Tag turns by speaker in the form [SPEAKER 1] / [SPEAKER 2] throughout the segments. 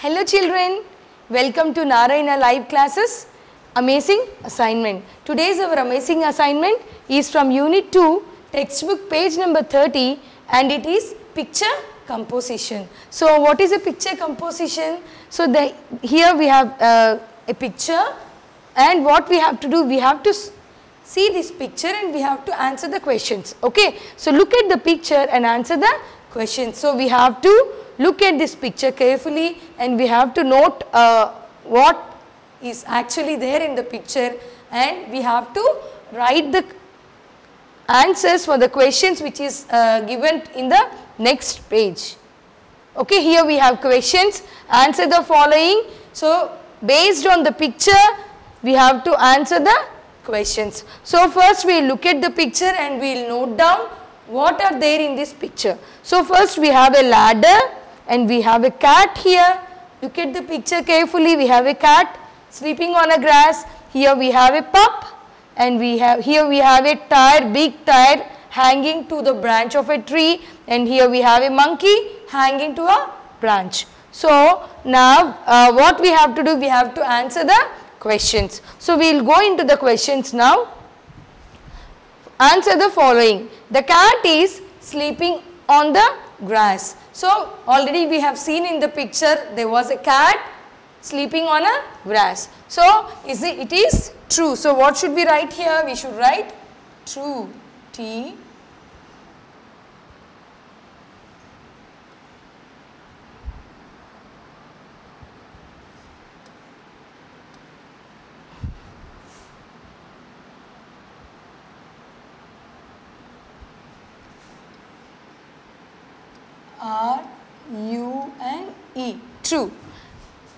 [SPEAKER 1] Hello children, welcome to Narayana live classes. Amazing assignment. Today's our amazing assignment is from Unit 2, textbook page number 30, and it is picture composition. So what is a picture composition? So here we have a picture, and what we have to do, we have to see this picture and we have to answer the questions. Okay, so look at the picture and answer the questions. So we have to look at this picture carefully and we have to note what is actually there in the picture, and we have to write the answers for the questions which is given in the next page. Okay, here we have questions. Answer the following. So based on the picture we have to answer the questions. So first we will look at the picture and we will note down what are there in this picture. So first we have a ladder and we have a cat here. Look at the picture carefully. We have a cat sleeping on a grass. Here we have a pup, and here we have a tire, big tire hanging to the branch of a tree, and here we have a monkey hanging to a branch. So now what we have to do, we have to answer the questions. So we will go into the questions now. Answer the following. The cat is sleeping on the grass. So already we have seen in the picture there was a cat sleeping on a grass. So it is true. So what should we write here? We should write true. T R U N E, true.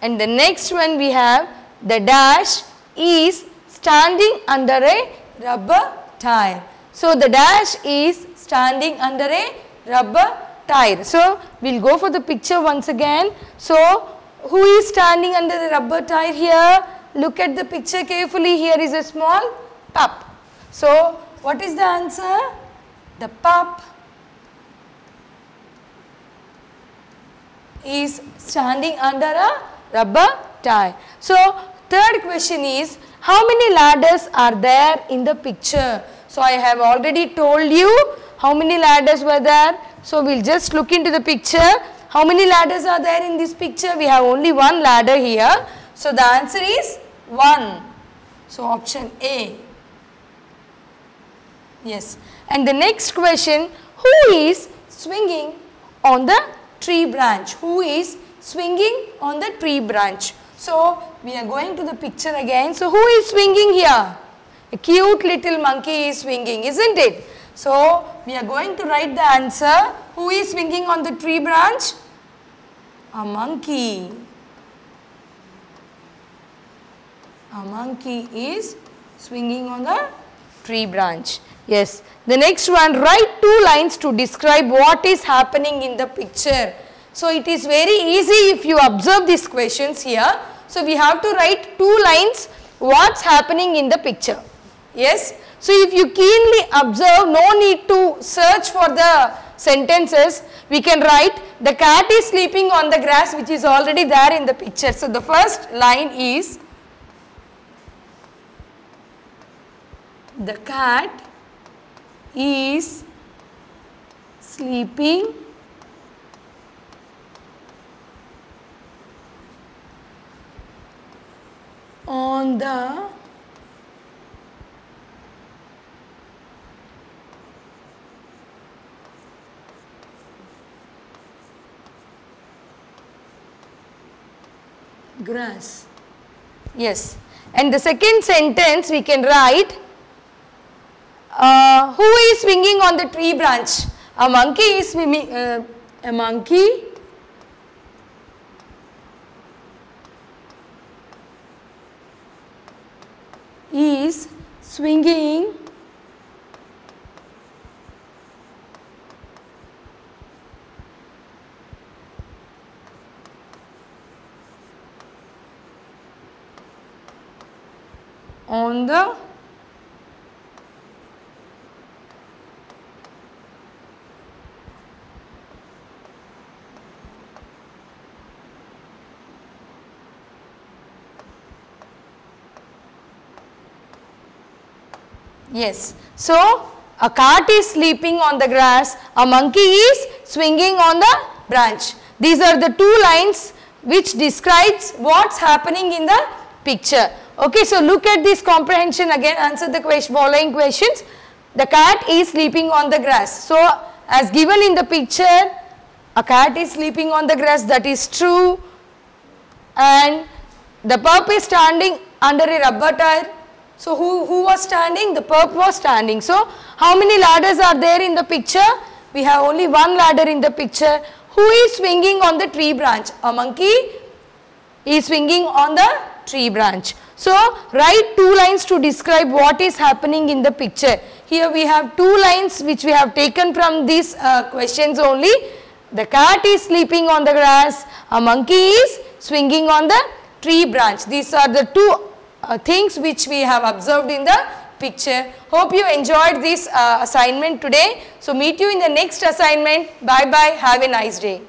[SPEAKER 1] And the next one we have the dash is standing under a rubber tire. So the dash is standing under a rubber tire. So we will go for the picture once again. So who is standing under the rubber tire here? Look at the picture carefully. Here is a small pup. So what is the answer? The pup is standing under a rubber tire. So third question is, how many ladders are there in the picture? So I have already told you how many ladders were there. So we will just look into the picture. How many ladders are there in this picture? We have only one ladder here. So the answer is 1. So option A. Yes. And the next question, who is swinging on the tree branch? Who is swinging on the tree branch? So we are going to the picture again. So who is swinging here? A cute little monkey is swinging, isn't it? So we are going to write the answer. Who is swinging on the tree branch? A monkey. A monkey is swinging on the tree branch. Yes. The next one, write 2 lines to describe what is happening in the picture. So it is very easy if you observe these questions here. So we have to write 2 lines what's happening in the picture. Yes. So if you keenly observe, no need to search for the sentences. We can write the cat is sleeping on the grass, which is already there in the picture. So the first line is the cat is sleeping on the grass. Yes. And the second sentence we can write, who is swinging on the tree branch? A monkey is swimming. A monkey is swinging on the Yes. So, a cat is sleeping on the grass, a monkey is swinging on the branch. These are the two lines which describes what's happening in the picture. Okay, so look at this comprehension again, answer the following questions. The cat is sleeping on the grass. So, as given in the picture, a cat is sleeping on the grass, that is true, and the pup is standing under a rubber tire. So, who was standing? The pup was standing. So, how many ladders are there in the picture? We have only one ladder in the picture. Who is swinging on the tree branch? A monkey is swinging on the tree branch. So, write two lines to describe what is happening in the picture. Here we have two lines which we have taken from these questions only. The cat is sleeping on the grass, a monkey is swinging on the tree branch. These are the two things which we have observed in the picture. Hope you enjoyed this assignment today. So, meet you in the next assignment. Bye bye. Have a nice day.